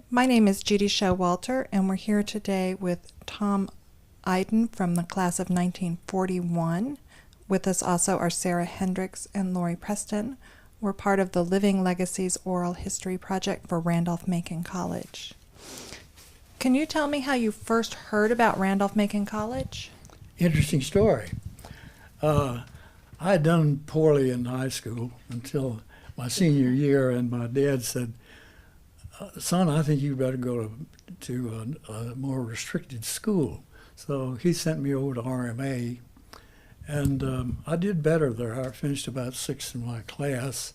My name is Judy Showalter, and we're here today with Tom Iden from the class of 1941. With us also are Sarah Hendricks and Lori Preston. We're part of the Living Legacies Oral History Project for Randolph-Macon College. Can you tell me how you first heard about Randolph-Macon College? Interesting story. I had done poorly in high school until my senior year, and my dad said, son, I think you better go to a more restricted school. So he sent me over to RMA, and I did better there. I finished about sixth in my class.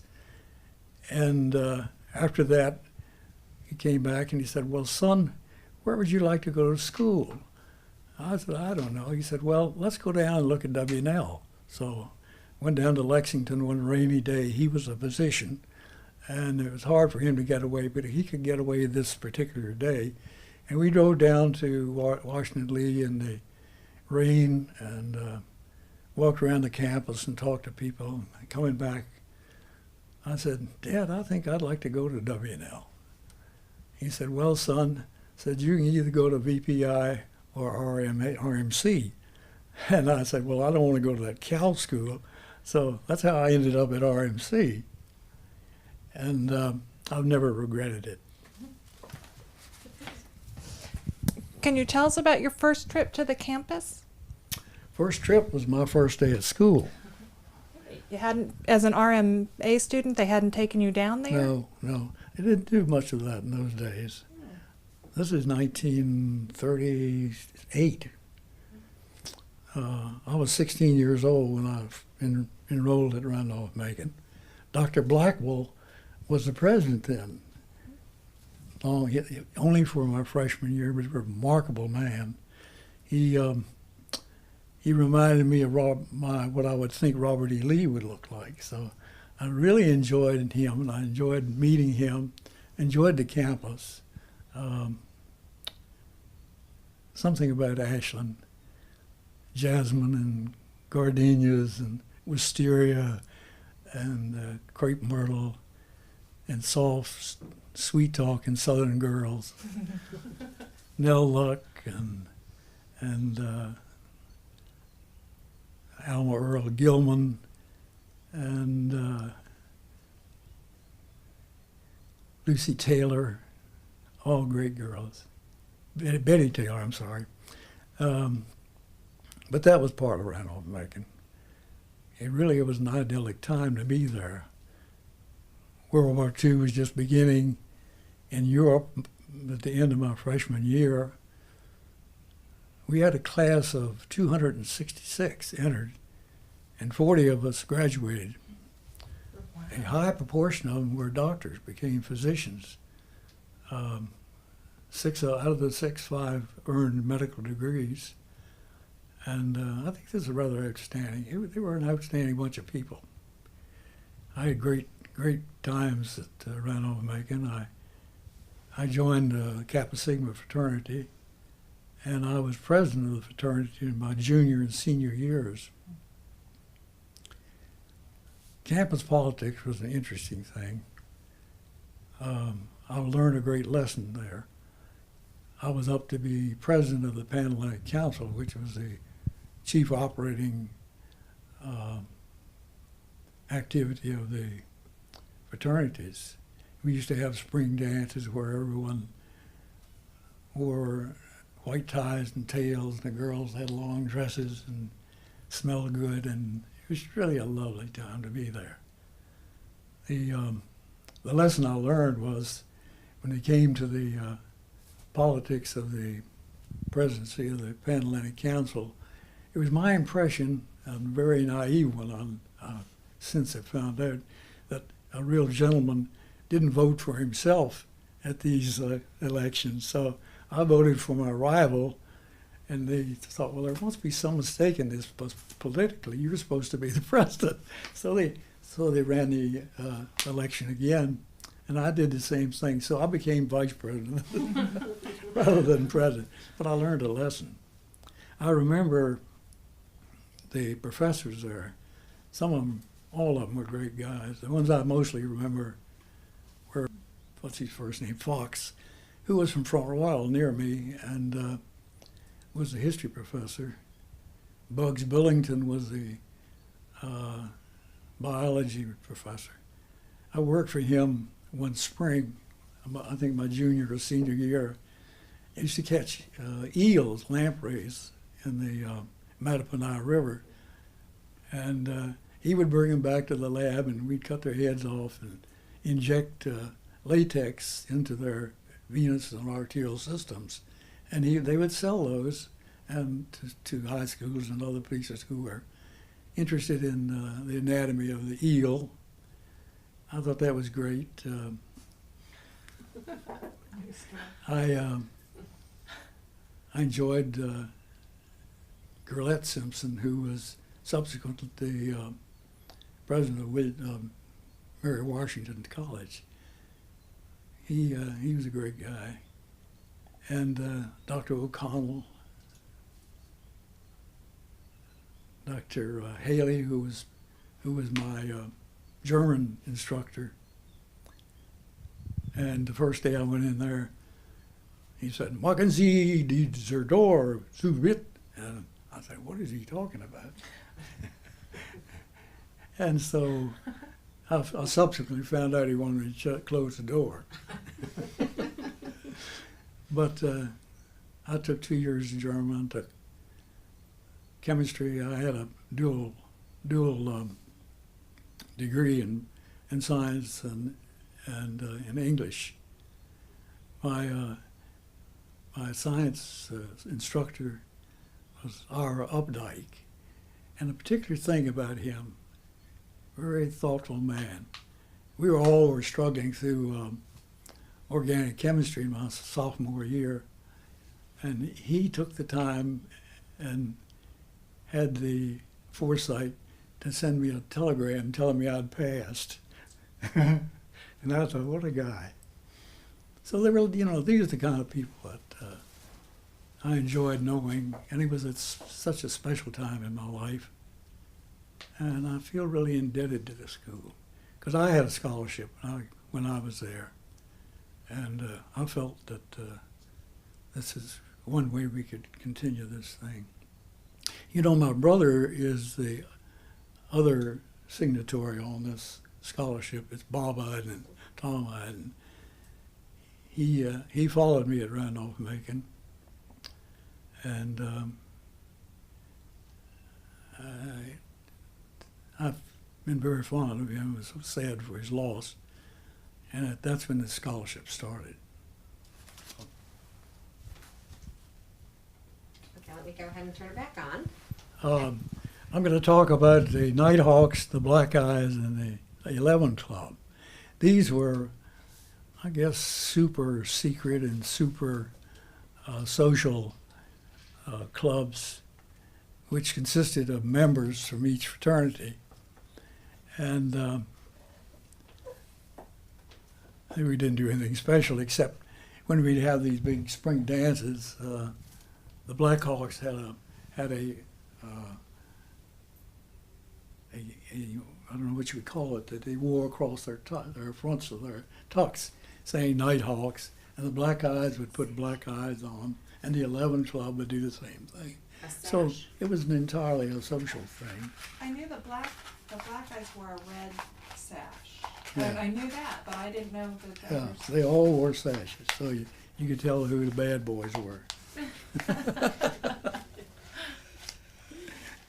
And after that, he came back and he said, well, son, where would you like to go to school? I said, I don't know. He said, well, let's go down and look at W&L. So went down to Lexington one rainy day. He was a physician, and it was hard for him to get away, but he could get away this particular day. And we drove down to Washington Lee in the rain and walked around the campus and talked to people. And coming back, I said, Dad, I think I'd like to go to W&L. He said, well, son, said you can either go to VPI or RMC. And I said, well, I don't want to go to that cow school. So that's how I ended up at RMC. And I've never regretted it. Can you tell us about your first trip to the campus? First trip was my first day at school. You hadn't, as an RMA student, they hadn't taken you down there? No. They didn't do much of that in those days. This is 1938. I was 16 years old when I enrolled at Randolph-Macon. Dr. Blackwell was the president then. Only for my freshman year, but a remarkable man. He reminded me of what I would think Robert E. Lee would look like. So I really enjoyed him, and I enjoyed meeting him, enjoyed the campus. Something about Ashland, jasmine and gardenias and wisteria and crepe myrtle and soft, sweet-talking Southern girls. Nell Luck and Alma Earl Gilman and Lucy Taylor, all great girls. Betty Taylor, I'm sorry. But that was part of Randolph-Macon. It was an idyllic time to be there. World War II was just beginning in Europe at the end of my freshman year. We had a class of 266 entered, and 40 of us graduated. Wow. A high proportion of them were doctors, became physicians. 6 out of the 5 earned medical degrees. And I think this is rather outstanding. They were an outstanding bunch of people. I had great times at Randolph-Macon. I joined the Kappa Sigma fraternity, and I was president of the fraternity in my junior and senior years. Campus politics was an interesting thing. I learned a great lesson there. I was up to be president of the Pan-Atlantic Council, which was the chief operating activity of the fraternities. We used to have spring dances where everyone wore white ties and tails, and the girls had long dresses and smelled good, and it was really a lovely time to be there. The lesson I learned was when it came to the politics of the presidency of the Pan-Atlantic Council, it was my impression, a very naive one, since I found out, that a real gentleman didn't vote for himself at these elections. So I voted for my rival, and they thought, well, there must be some mistake in this, but politically, you're supposed to be the president. So they ran the election again, and I did the same thing. So I became vice president rather than president. But I learned a lesson. I remember the professors there. Some of them, all of them were great guys. The ones I mostly remember were, what's his first name, Fox, who was from Front Royal near me and was a history professor. Bugs Billington was the biology professor. I worked for him one spring, I think my junior or senior year. I used to catch eels, lampreys, in the Mattaponi River. And he would bring them back to the lab, and we'd cut their heads off and inject latex into their venous and arterial systems. And they would sell those and to high schools and other places who were interested in the anatomy of the eel. I thought that was great. I enjoyed Gurlette Simpson, who was subsequently the president of Mary Washington College. He was a great guy. And Dr. O'Connell, Dr. Haley, who was my German instructor. And the first day I went in there, he said, "Machen Sie die Door zu weit." And I said, "What is he talking about?" And so I subsequently found out he wanted me to close the door. But I took 2 years in German, took chemistry. I had a dual degree in science and in English. My science instructor was R. Updike, and a particular thing about him, very thoughtful man. We all were struggling through organic chemistry in my sophomore year, and he took the time and had the foresight to send me a telegram telling me I'd passed. And I thought, what a guy. So they were, these are the kind of people that I enjoyed knowing, and it was such a special time in my life. And I feel really indebted to the school, because I had a scholarship when I was there. And I felt that this is one way we could continue this thing. My brother is the other signatory on this scholarship. It's Bob Iden and Tom Iden. He followed me at Randolph-Macon, and I've been very fond of him. I was so sad for his loss, and that's when the scholarship started. Okay, let me go ahead and turn it back on. I'm going to talk about the Nighthawks, the Black Eyes, and the 11 Club. These were, I guess, super secret and super social clubs, which consisted of members from each fraternity. And we didn't do anything special, except when we'd have these big spring dances. The Blackhawks had a I don't know what you would call it, that they wore across their fronts of their tucks, saying Nighthawks, and the Black Eyes would put black eyes on, and the 11 Club would do the same thing. So it was entirely a social thing. I knew the black guys wore a red sash. Yeah. I knew that, but I didn't know that they Yeah, were... they all wore sashes, so you could tell who the bad boys were.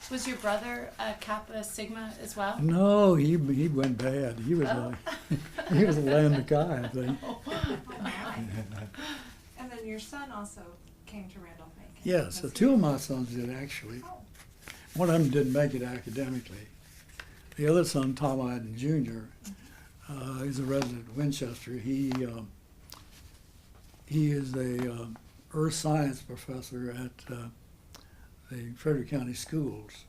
Was your brother a Kappa Sigma as well? No, he went bad. He was he was a Lambda Chi, I think. Oh, my. And then your son also came to Randolph-Macon. Yeah, so two of my sons did, actually. Oh. One of them didn't make it academically. The other son, Tom Iden Jr., he's a resident of Winchester. He is a earth science professor at the Frederick County Schools.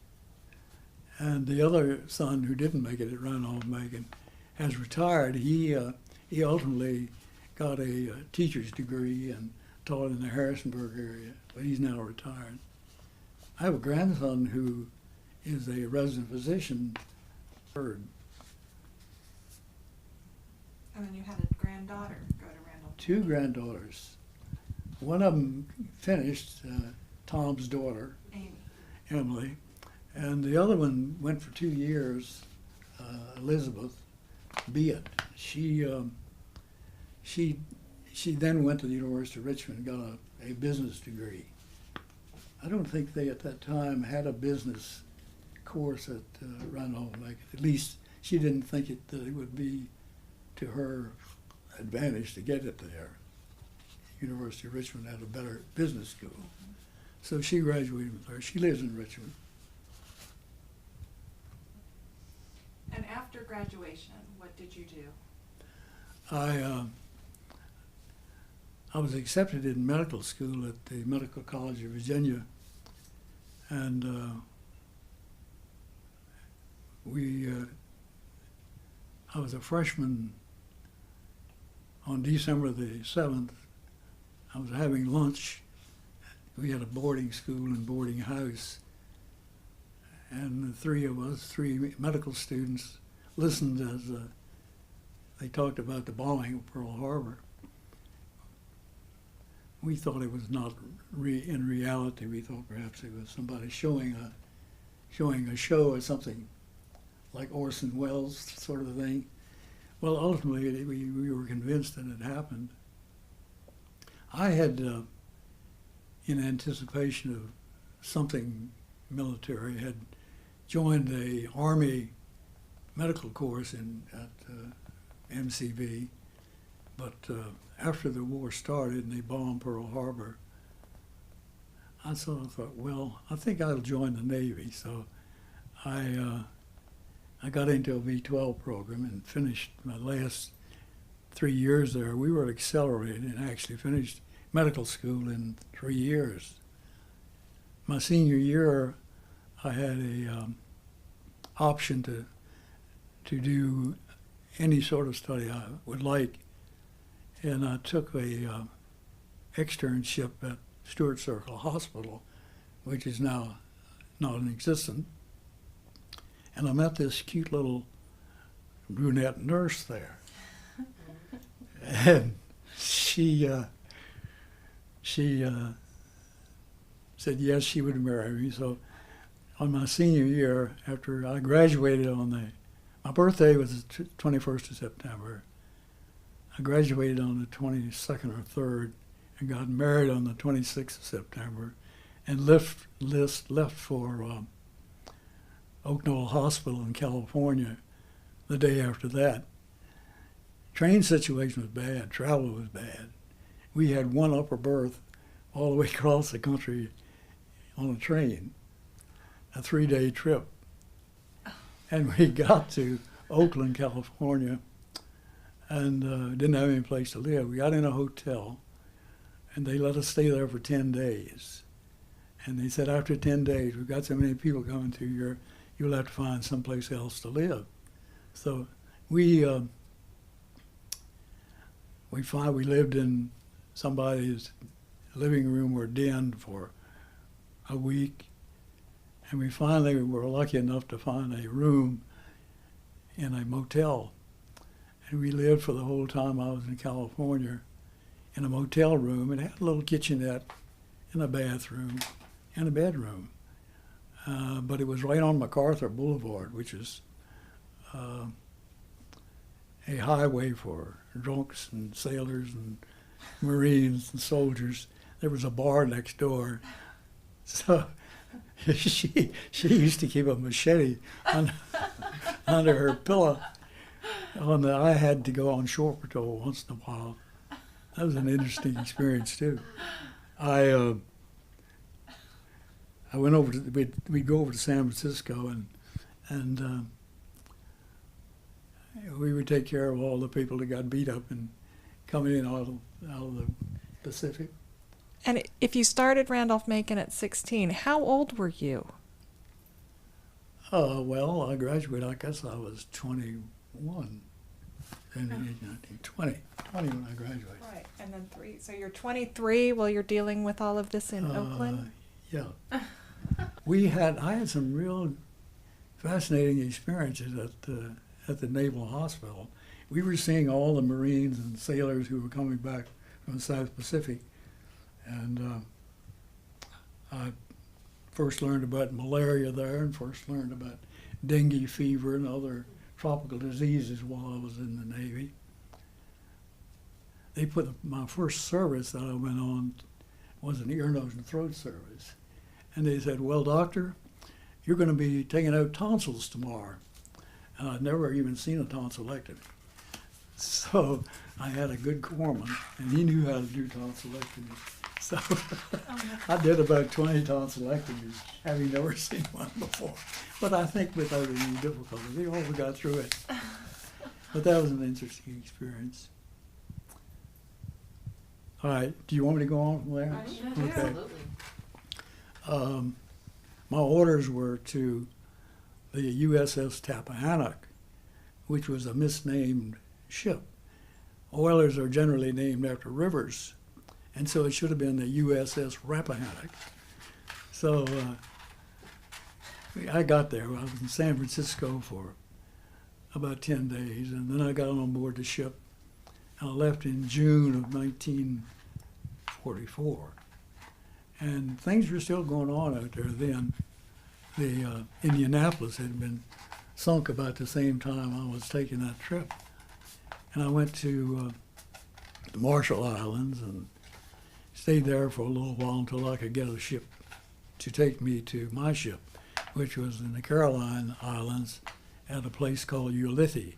And the other son, who didn't make it at Randolph-Macon, has retired. He ultimately got a teacher's degree and taught in the Harrisonburg area, but he's now retired. I have a grandson who is a resident physician. And then you had a granddaughter go to Randolph. Two granddaughters. one of them finished, Tom's daughter, Amy. Emily, and the other one went for 2 years, Elizabeth Beat. She then went to the University of Richmond and got a business degree. I don't think they at that time had a business course at Randolph-Macon. At least she didn't think that it would be to her advantage to get it there. University of Richmond had a better business school. So she graduated with her. She lives in Richmond. And after graduation, what did you do? I was accepted in medical school at the Medical College of Virginia, and I was a freshman on December the 7th. I was having lunch. We had a boarding school and boarding house, and the three of us, three medical students, listened as they talked about the bombing of Pearl Harbor. We thought it was not in reality. We thought perhaps it was somebody showing a show or something like Orson Welles sort of thing. Well, ultimately, we were convinced that it happened. I had, in anticipation of something military, had joined the Army medical course at MCV, but after the war started and they bombed Pearl Harbor, I sort of thought, well, I think I'll join the Navy. So I got into a V-12 program and finished my last 3 years there. We were accelerated and actually finished medical school in 3 years. My senior year, I had a option to do any sort of study I would like, and I took a externship at Stewart Circle Hospital, which is now non-existent. And I met this cute little brunette nurse there. And she said yes, she would marry me. So on my senior year, after I graduated my birthday was the 21st of September. I graduated on the 22nd or 3rd and got married on the 26th of September and left for Oak Knoll Hospital in California the day after that. Train situation was bad, travel was bad. We had one upper berth all the way across the country on a train, a 3-day trip. And we got to Oakland, California, and didn't have any place to live. We got in a hotel, and they let us stay there for 10 days. And they said, after 10 days, we've got so many people coming to here, you'll have to find someplace else to live. So we lived in somebody's living room or den for a week, and we finally were lucky enough to find a room in a motel. And we lived for the whole time I was in California in a motel room. It had a little kitchenette and a bathroom and a bedroom. But it was right on MacArthur Boulevard, which is a highway for drunks and sailors and Marines and soldiers. There was a bar next door. So she used to keep a machete under her pillow. I had to go on shore patrol once in a while. That was an interesting experience too. I went over to we'd go over to San Francisco and we would take care of all the people that got beat up and coming in out of the Pacific. And if you started Randolph-Macon at 16, how old were you? Well, I graduated, I guess I was 21. And 20 when I graduated. Right, and then 3. So you're 23 while you're dealing with all of this in Oakland? Yeah. I had some real fascinating experiences at the Naval Hospital. We were seeing all the Marines and sailors who were coming back from the South Pacific And I first learned about malaria there, and first learned about dengue fever and other tropical diseases while I was in the Navy. They put my first service that I went on was an ear, nose, and throat service. And they said, well, doctor, you're going to be taking out tonsils tomorrow. And I'd never even seen a tonsillectomy. So I had a good corpsman, and he knew how to do tonsillectomies. So I did about 20 tonsillectomies, having never seen one before. But I think without any difficulty, we got through it. But that was an interesting experience. All right, do you want me to go on from there? Okay. Absolutely. My orders were to the USS Tappahannock, which was a misnamed ship. Oilers are generally named after rivers, and so it should have been the USS Rappahannock. So I got there. I was in San Francisco for about 10 days, and then I got on board the ship. And I left in June of 1944. And things were still going on out there then. The Indianapolis had been sunk about the same time I was taking that trip. And I went to the Marshall Islands and stayed there for a little while until I could get a ship to take me to my ship, which was in the Caroline Islands at a place called Ulithi.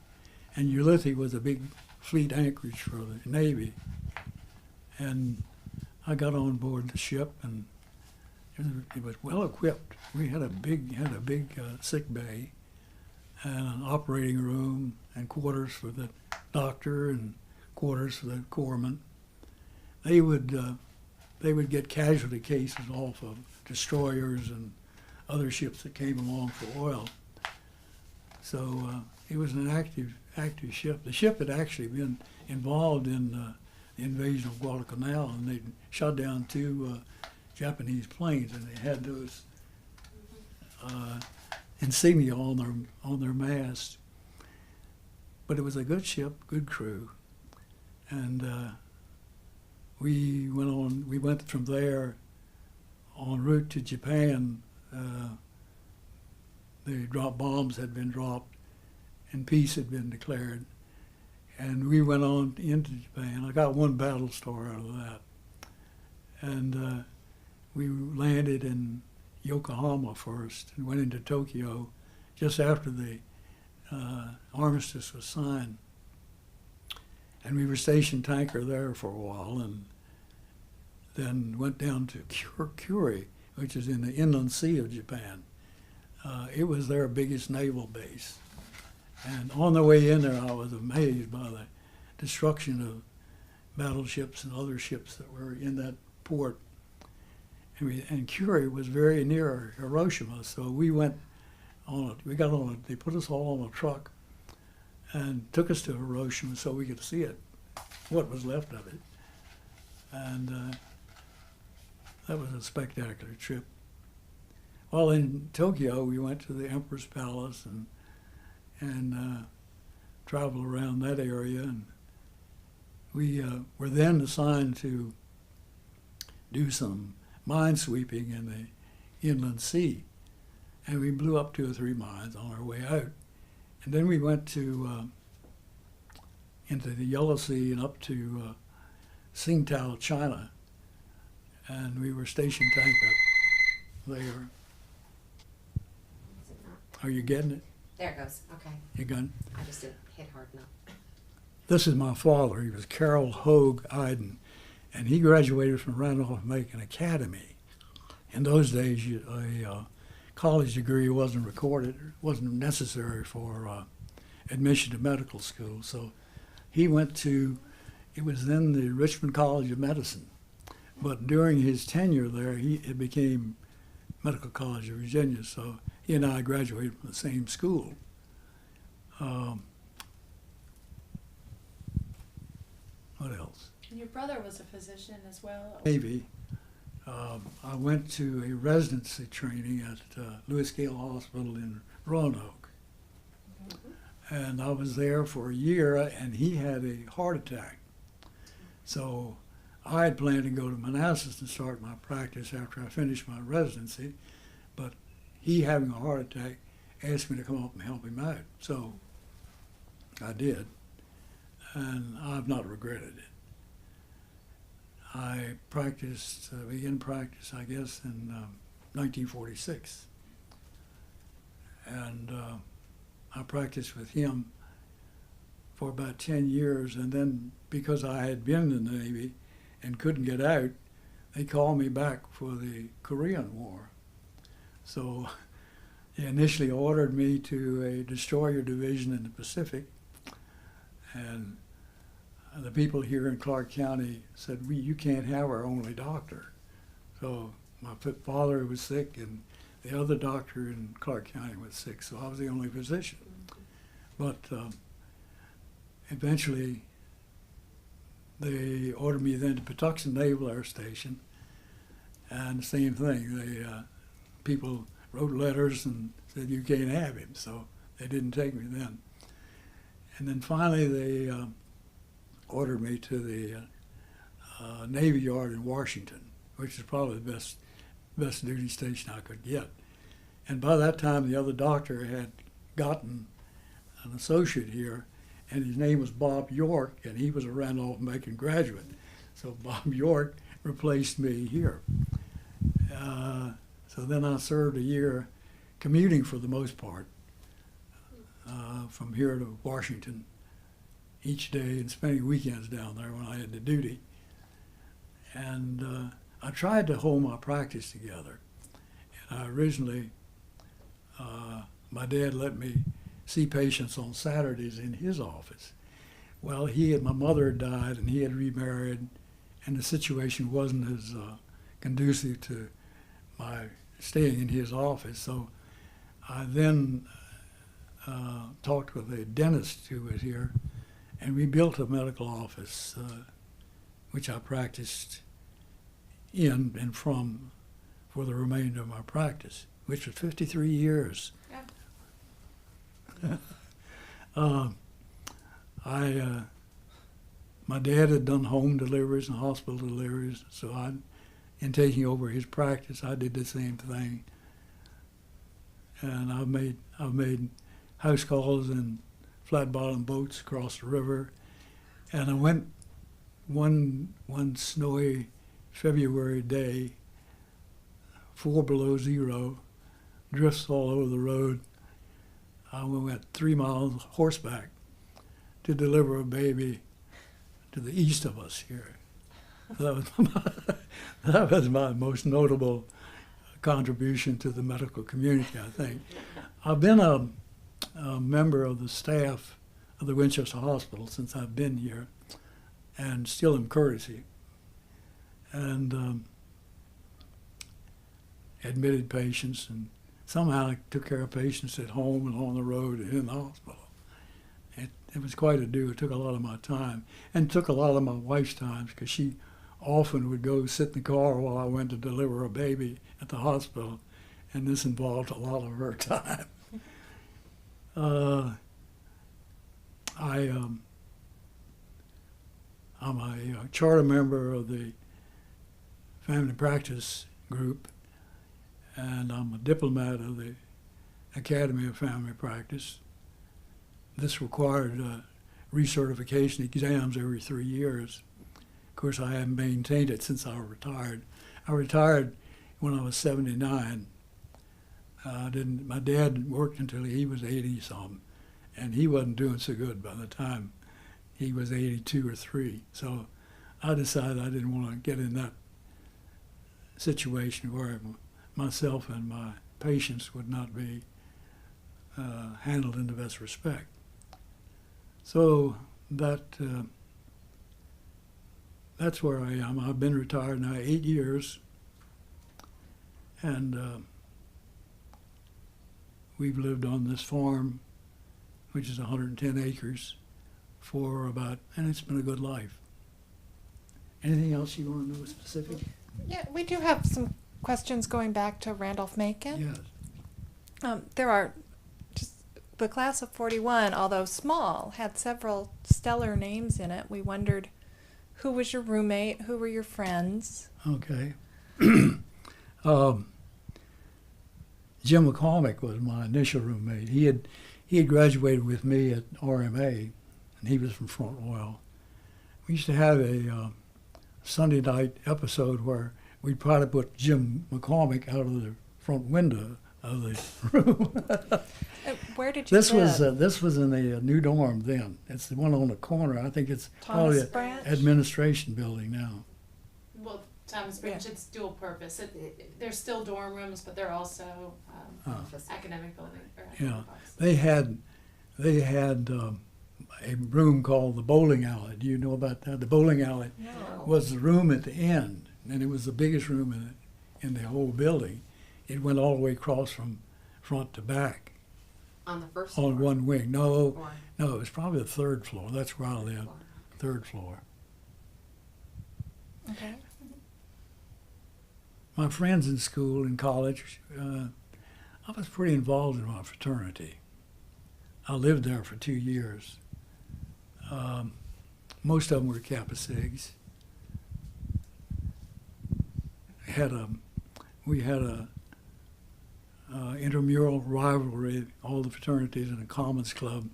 And Ulithi was a big fleet anchorage for the Navy. And I got on board the ship, and it was well equipped. We had a big sick bay and an operating room and quarters for the doctor and quarters for the corpsman. They would get casualty cases off of destroyers and other ships that came along for oil. So it was an active ship. The ship had actually been involved in the invasion of Guadalcanal, and they shot down 2 Japanese planes, and they had those insignia on their mast. But it was a good ship, good crew, and we went from there en route to Japan. The bombs had been dropped, and peace had been declared. And we went on into Japan. I got one battle star out of that. And we landed in Yokohama first and went into Tokyo just after the armistice was signed. And we were stationed tanker there for a while, and then went down to Kure, which is in the inland sea of Japan. It was their biggest naval base. And on the way in there, I was amazed by the destruction of battleships and other ships that were in that port. And Kure was very near Hiroshima, so we went on they put us all on a truck and took us to Hiroshima so we could see it, what was left of it. And that was a spectacular trip. While in Tokyo, we went to the Emperor's Palace and traveled around that area. And we were then assigned to do some mine sweeping in the inland sea. And we blew up 2 or 3 mines on our way out. And then we went to into the Yellow Sea and up to Tsingtao, China. And we were stationed tank up there. Is it not? Are you getting it? There it goes. Okay. You got it? I just didn't hit hard enough. This is my father. He was Carroll Hogue Iden, and he graduated from Randolph-Macon Academy. In those days, a college degree wasn't necessary for admission to medical school. So he went to, it was then the Richmond College of Medicine. But during his tenure there, it became Medical College of Virginia. So he and I graduated from the same school. What else? And your brother was a physician as well? Navy. I went to a residency training at Lewis Gale Hospital in Roanoke. And I was there for a year, and he had a heart attack. So I had planned to go to Manassas and start my practice after I finished my residency, but he, having a heart attack, asked me to come up and help him out. So I did, and I've not regretted it. I began practice, I guess, in 1946. And I practiced with him for about 10 years, and then because I had been in the Navy and couldn't get out, they called me back for the Korean War. So they initially ordered me to a destroyer division in the Pacific, and the people here in Clark County said, you can't have our only doctor. So my father was sick, and the other doctor in Clark County was sick, so I was the only physician. But eventually, they ordered me then to Patuxent Naval Air Station, and the same thing. People wrote letters and said, you can't have him, so they didn't take me then. And then finally, they ordered me to the Navy Yard in Washington, which is probably the best duty station I could get. And by that time, the other doctor had gotten an associate here, and his name was Bob York, and he was a Randolph-Macon graduate. So Bob York replaced me here. So then I served a year commuting for the most part from here to Washington each day and spending weekends down there when I had the duty. And I tried to hold my practice together. And I originally, my dad let me see patients on Saturdays in his office. Well, my mother had died and he had remarried, and the situation wasn't as conducive to my staying in his office. So I then talked with a dentist who was here, and we built a medical office, which I practiced in and from for the remainder of my practice, which was 53 years. Yeah. My dad had done home deliveries and hospital deliveries, so in taking over his practice, I did the same thing. And I've made house calls in flat-bottom boats across the river. And I went one snowy February day, 4 below zero, drifts all over the road. I went 3 miles horseback to deliver a baby to the east of us here. That was my most notable contribution to the medical community, I think. I've been a member of the staff of the Winchester Hospital since I've been here, and still am courtesy. And admitted patients, and somehow I took care of patients at home and on the road and in the hospital. It was quite a do. It took a lot of my time, and took a lot of my wife's time, because she often would go sit in the car while I went to deliver a baby at the hospital, and this involved a lot of her time. I'm a charter member of the Family Practice Group, and I'm a diplomat of the Academy of Family Practice. This required recertification exams every 3 years. Of course, I haven't maintained it since I retired. I retired when I was 79. My dad worked until he was 80-something, and he wasn't doing so good by the time he was 82 or 3. So I decided I didn't want to get in that situation where myself and my patients would not be handled in the best respect. So that's where I am. I've been retired now 8 years, and we've lived on this farm, which is 110 acres, and it's been a good life. Anything else you want to know specific? Yeah, we do have some questions going back to Randolph-Macon. Yes. There are just the class of 41, although small, had several stellar names in it. We wondered Who was your roommate? Who were your friends? Okay. Jim McCormick was my initial roommate. He had graduated with me at RMA, and he was from Front Royal. We used to have a Sunday night episode where we'd probably put Jim McCormick out of the front window of the room. Where did you live? This was in the new dorm then. It's the one on the corner. I think it's probably Thomas an Branch? administration building now. Well, Thomas Branch, it's dual purpose. They're still dorm rooms, but they're also Office. academic building. Or Yeah, academic office. they had a room called the bowling alley. Do you know about that? The bowling alley No. was the room at the end, and it was the biggest room in the whole building. It went all the way across from front to back On the first floor? on one wing. No, Or it was probably the third floor. That's where I lived, floor? third floor. Okay. My friends in school, in college, I was pretty involved in my fraternity. I lived there for 2 years. Most of them were Kappa Sigs. We had a intramural rivalry. All the fraternities in the Commons Club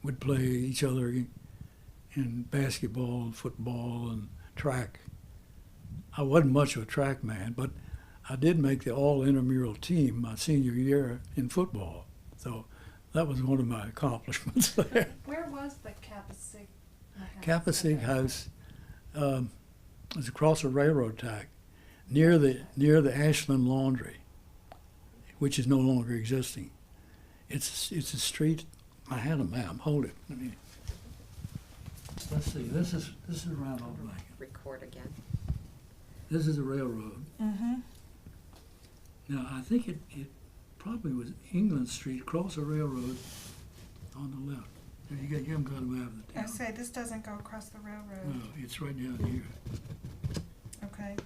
would play each other in basketball, football, and track. I wasn't much of a track man, but I did make the all intramural team my senior year in football. So that was one of my accomplishments there. Where was the Kappa Sig? Kappa Sig House was across a railroad track near the Ashland Laundry, which is no longer existing. It's a street. I had a map. Hold it. Let's see. This is Randolph-Macon. Record again. This is a railroad. Mm-hmm. Now I think it probably was England Street across the railroad on the left. You haven't got a map of the I town. say this doesn't go across the railroad. No, it's right down here. Okay.